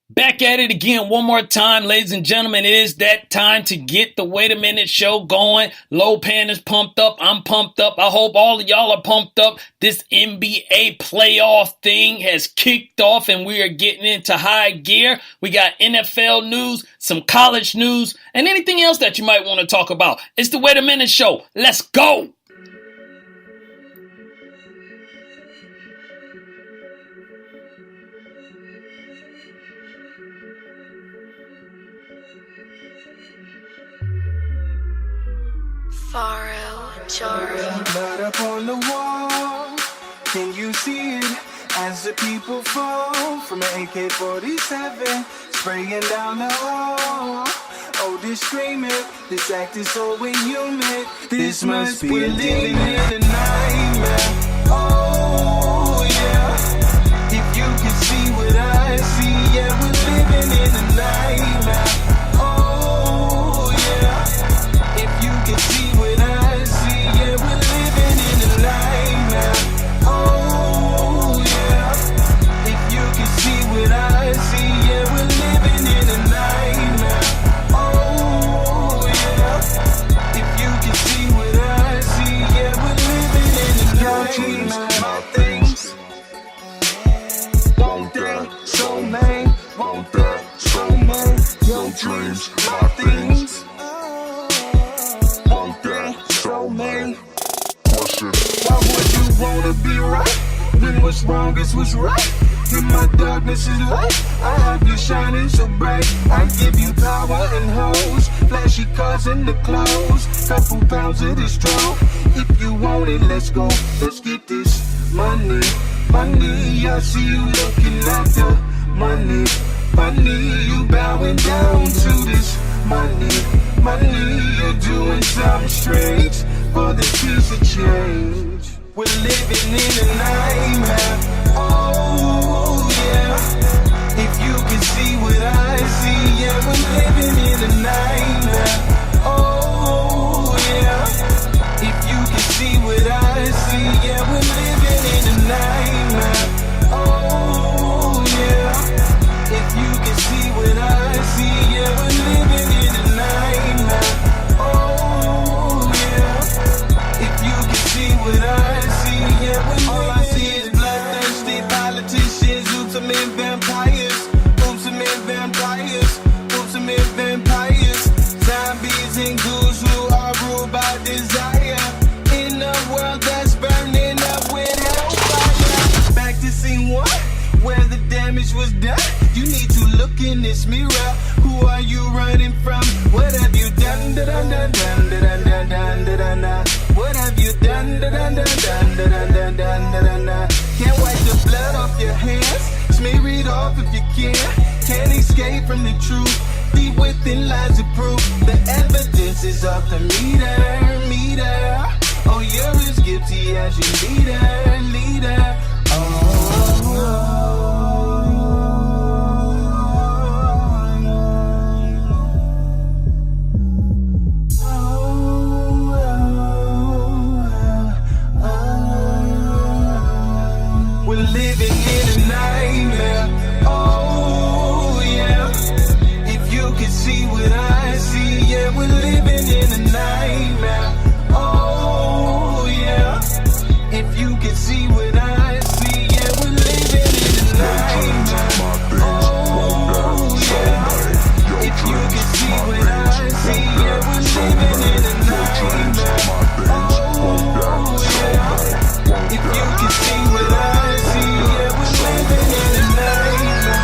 Back at it again one more time, ladies and gentlemen. It is that time to get the Wait a Minute show going. Lopan is pumped up. I'm pumped up. I hope all of y'all are pumped up. This NBA playoff thing has kicked off and we are getting into high gear. We got NFL news, some college news, and anything else that you might want to talk about. It's the Wait a Minute show. Let's go. Blood up on the wall, can you see it? As the people fall from an AK-47, spraying down the hall. Oh, this screaming, this act is so inhuman. This must be living in a nightmare. Oh, yeah. If you can see what I see, yeah, we're living in a nightmare. Oh, yeah. If you can see what I see, yeah, we're living in a nightmare. Oh, yeah. If you can see what I see, yeah, we're living in a nightmare. Oh, yeah. If you can see what I see, yeah, we're living in a nightmare. My things won't they so main, won't they so main. Your dreams, my things won't they so main. Why would you wanna be right when what's wrong is what's right? In my darkness is light, I have you shining so bright. I give you power and hoes, flashy cars and the clothes, couple pounds of this drove. If you want it, let's go, let's get this money. Money, I see you looking at the money. Money, you bowing down to this money. Money, you're doing something strange for the piece of change. We're living in a nightmare. Oh, yeah. If you can see what I see, yeah, we're living in a nightmare. Oh, yeah. If you can see what I see, yeah, we're living in a nightmare. Oh, yeah. If you can see what I see, yeah, we're living in a nightmare. Oh, yeah. If you can see what I see, yeah, we're all I see is bloodthirsty politicians, ultimate vampires, ultimate vampires, ultimate vampires, zombies and ghouls who are ruled by desire. In a world that's burning up with hellfire. Back to scene one, where the damage was done. You need to look in this mirror. Who are you running from? What have you done? Da da da da da da da da da da. What have you done? Da da da da da da da da da da. Can't wipe the blood off your hands. Smear it off if you can. Can't escape from the truth. Deep within lies of proof. The evidence is off the meter. Oh, you're as guilty as your leader. Oh. We're living in a nightmare. Oh, yeah. If you can see what I see, yeah, we're living in a nightmare. Oh, yeah. If you can see what I see, yeah, we're living in a nightmare. Oh, yeah. If you can see what I see, yeah, we're living in a nightmare. Oh, yeah. If you can see what I see, yeah, we're living in a nightmare.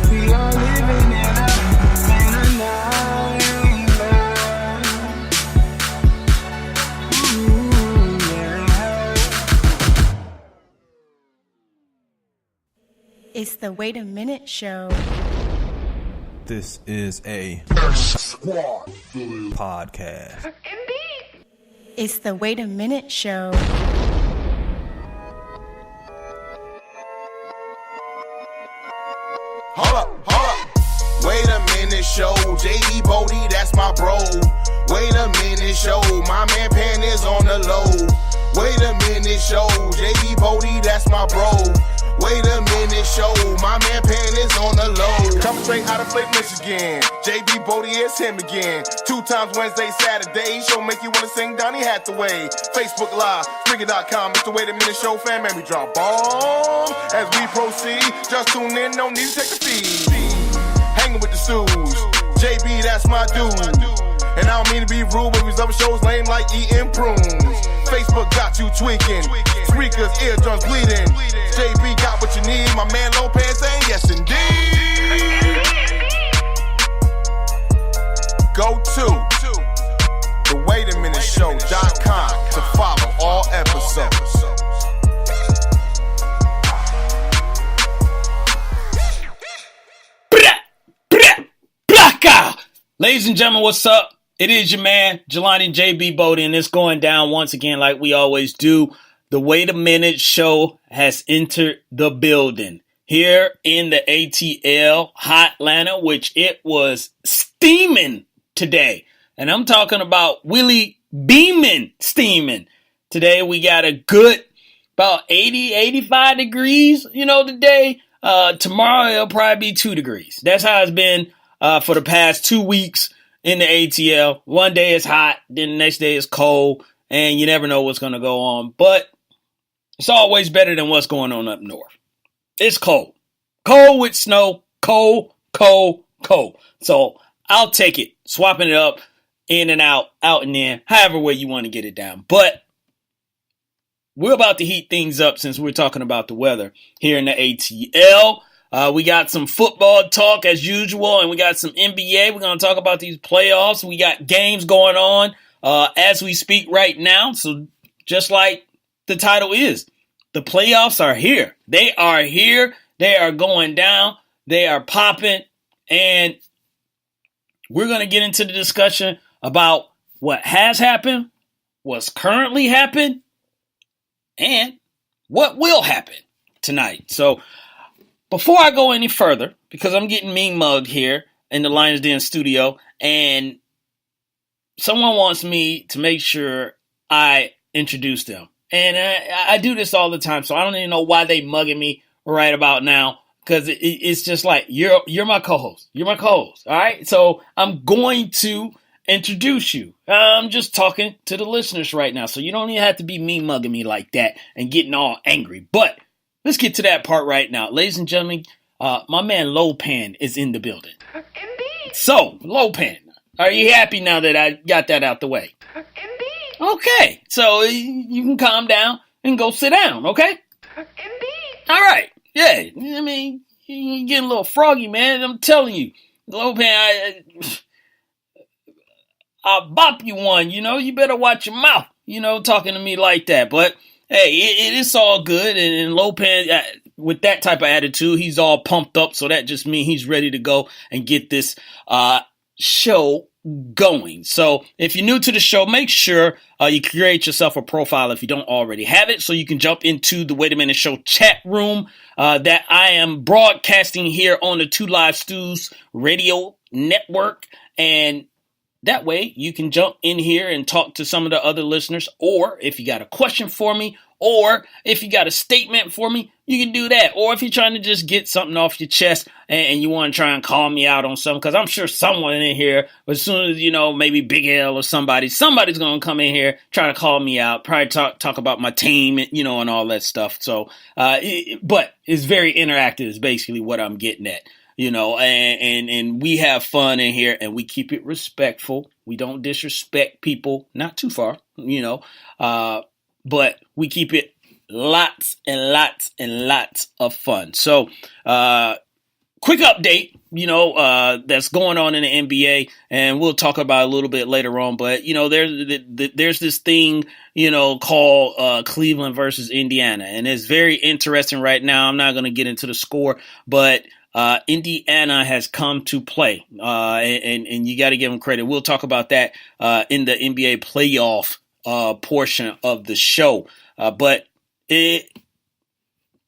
We are living in a It's the Wait a Minute show. This is a podcast. It's the Wait a Minute show. JD Bodie, that's my bro. Wait a minute, show. My man Pan is on the low. Wait a minute, show. JD Bodie, that's my bro. Wait a minute, show. My man Pan is on the low. Coming straight out of Flake, Michigan. JB Bodie is him again. 2 times Wednesday, Saturday. Show make you wanna sing Donny Hathaway. Facebook Live, Spreaker.com. It's the Wait a Minute Show, fan, man. We drop bombs as we proceed. Just tune in, no need to take the feed. Hanging with the Stews. JB, that's my dude. And I don't mean to be rude, but these other shows lame like eating prunes. Facebook got you tweaking. Spreakers, eardrums bleeding. JB got what you need. My man Lopez saying yes indeed. Go to thewaitaminuteshow.com to follow all episodes. Ladies and gentlemen, what's up? It is your man, Jelani JB Bodie, and it's going down once again like we always do. The Wait a Minute Show has entered the building here in the ATL, Hotlanta, which it was steaming today. And I'm talking about Willie Beeman steaming. Today we got a good about 80, 85 degrees, today. Tomorrow it'll probably be 2 degrees. That's how it's been for the past 2 weeks in the ATL. One day it's hot, then the next day it's cold, and you never know what's going to go on. But it's always better than what's going on up north. It's cold. Cold with snow. Cold, cold, cold. So I'll take it. Swapping it up, in and out and in, however way you want to get it down. But we're about to heat things up since we're talking about the weather here in the ATL. We got some football talk as usual, and we got some NBA. We're going to talk about these playoffs. We got games going on as we speak right now. So just like the title is, the playoffs are here. They are here. They are going down. They are popping. And we're going to get into the discussion about what has happened, what's currently happened, and what will happen tonight. So before I go any further, because I'm getting mean mugged here in the Lions Den studio, and someone wants me to make sure I introduce them. And I do this all the time, so I don't even know why they mugging me right about now, because it's just like, you're my co-host. You're my co-host, all right? So I'm going to introduce you. I'm just talking to the listeners right now, so you don't even have to be mean mugging me like that and getting all angry. But let's get to that part right now. Ladies and gentlemen, my man Lopan is in the building. Indeed. So, Lopan, are you happy now that I got that out the way? Indeed. Okay, so you can calm down and go sit down, okay? Indeed. All right. Yeah, I mean, you're getting a little froggy, man. I'm telling you. Lopan, I'll bop you one, you better watch your mouth, talking to me like that. But hey, it is all good, and Lopan, with that type of attitude, he's all pumped up, so that just means he's ready to go and get this show going. So if you're new to the show, make sure you create yourself a profile if you don't already have it, so you can jump into the Wait a Minute Show chat room that I am broadcasting here on the 2 Live Stews radio network, and that way you can jump in here and talk to some of the other listeners, or if you got a question for me, or if you got a statement for me, you can do that. Or if you're trying to just get something off your chest and you want to try and call me out on something, because I'm sure someone in here, as soon as, maybe Big L or somebody's going to come in here, try to call me out, probably talk about my team, and all that stuff. So, but it's very interactive is basically what I'm getting at. And we have fun in here, and we keep it respectful. We don't disrespect people, not too far, but we keep it lots and lots and lots of fun. So, quick update, that's going on in the NBA, and we'll talk about it a little bit later on. But, there's this thing, called Cleveland versus Indiana, and it's very interesting right now. I'm not going to get into the score, but Indiana has come to play, and you got to give them credit. We'll talk about that in the NBA playoff portion of the show. But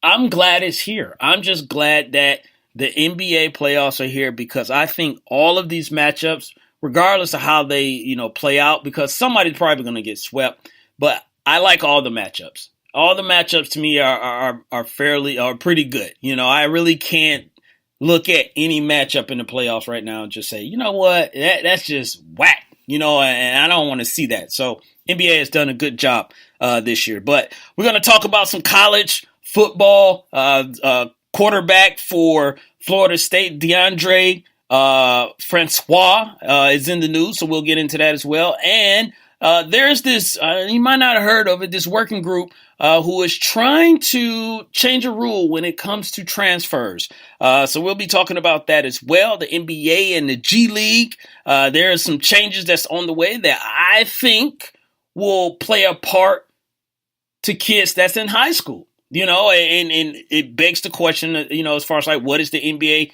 I'm glad it's here. I'm just glad that the NBA playoffs are here because I think all of these matchups, regardless of how they, play out, because somebody's probably going to get swept, but I like all the matchups. All the matchups to me are pretty good. I really can't look at any matchup in the playoffs right now and just say, you know what, that's just whack, and I don't want to see that. So NBA has done a good job this year. But we're going to talk about some college football. Quarterback for Florida State, DeAndre Francois, is in the news, so we'll get into that as well. And there's this, you might not have heard of it, this working group who is trying to change a rule when it comes to transfers. So we'll be talking about that as well. The NBA and the G League, there are some changes that's on the way that I think will play a part to kids that's in high school. And it begs the question, as far as like, what is the NBA,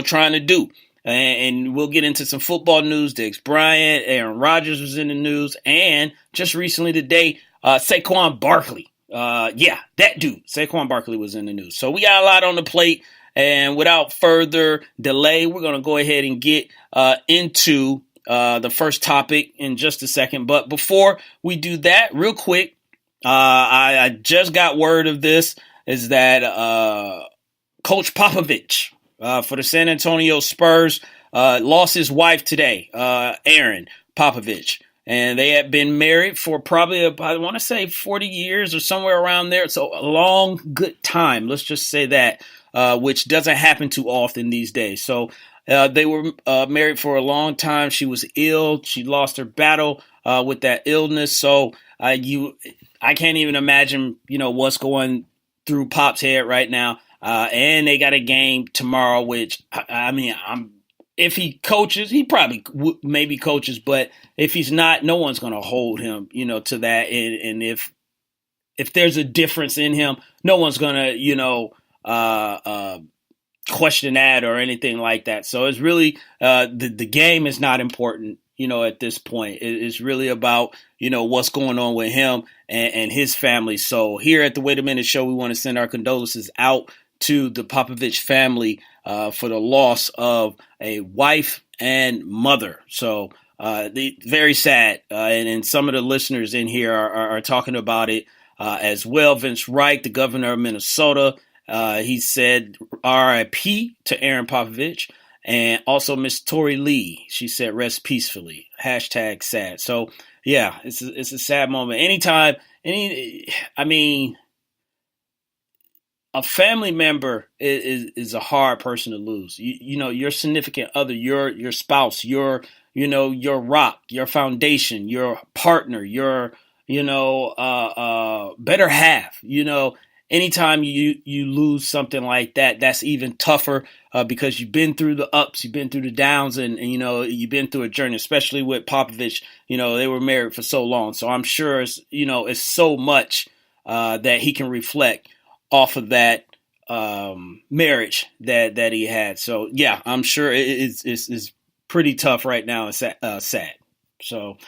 trying to do? And we'll get into some football news. Diggs Bryant, Aaron Rodgers was in the news. And just recently today, Saquan Barkley. That dude, Saquan Barkley, was in the news. So we got a lot on the plate. And without further delay, we're going to go ahead and get into the first topic in just a second. But before we do that, real quick, I just got word of this, is that Coach Popovich for the San Antonio Spurs lost his wife today, Erin Popovich. And they had been married for probably, I want to say 40 years or somewhere around there. So a long, good time. Let's just say that, which doesn't happen too often these days. So they were married for a long time. She was ill. She lost her battle with that illness. So I can't even imagine, what's going through Pop's head right now. And they got a game tomorrow, which, if he coaches, he probably maybe coaches, but if he's not, no one's going to hold him, to that. And if there's a difference in him, no one's going to, question that or anything like that. So it's really, the game is not important, at this point. It's really about, what's going on with him and his family. So here at the Wait a Minute Show, we want to send our condolences out to the Popovich family for the loss of a wife and mother. So very sad. And some of the listeners in here are talking about it as well. Vince Wright, the governor of Minnesota, he said R.I.P. to Aaron Popovich. And also Miss Tori Lee, she said rest peacefully. # sad. So yeah, it's a sad moment. Anytime, a family member is a hard person to lose. Your significant other, your spouse, your rock, your foundation, your partner, your better half. Anytime you lose something like that, that's even tougher because you've been through the ups, you've been through the downs, and you've been through a journey. Especially with Popovich, they were married for so long. So I'm sure it's so much that he can reflect off of that marriage that he had. So yeah, I'm sure it's pretty tough right now and sad. So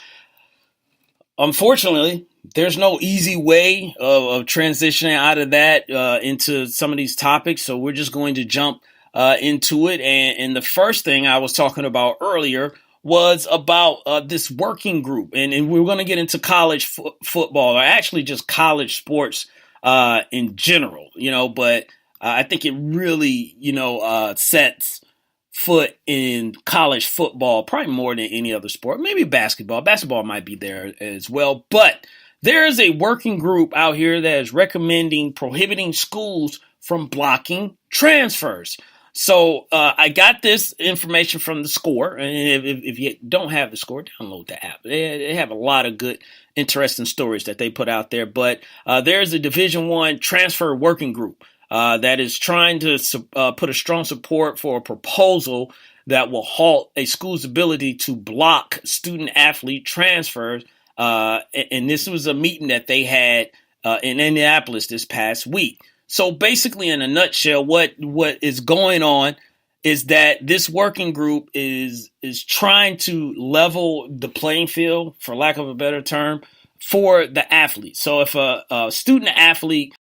unfortunately, there's no easy way of transitioning out of that into some of these topics. So we're just going to jump into it. And the first thing I was talking about earlier was about this working group. And we're going to get into college football, or actually just college sports in general, but I think it really, sets foot in college football, probably more than any other sport. Maybe basketball. Basketball might be there as well. But there is a working group out here that is prohibiting schools from blocking transfers. So I got this information from The Score. And if you don't have The Score, download the app. They have a lot of good, interesting stories that they put out there. But there's a Division I transfer working group that is trying to put a strong support for a proposal that will halt a school's ability to block student-athlete transfers. And this was a meeting that they had in Indianapolis this past week. So basically, in a nutshell, what is going on is that this working group is trying to level the playing field, for lack of a better term, for the athlete. So if a student athlete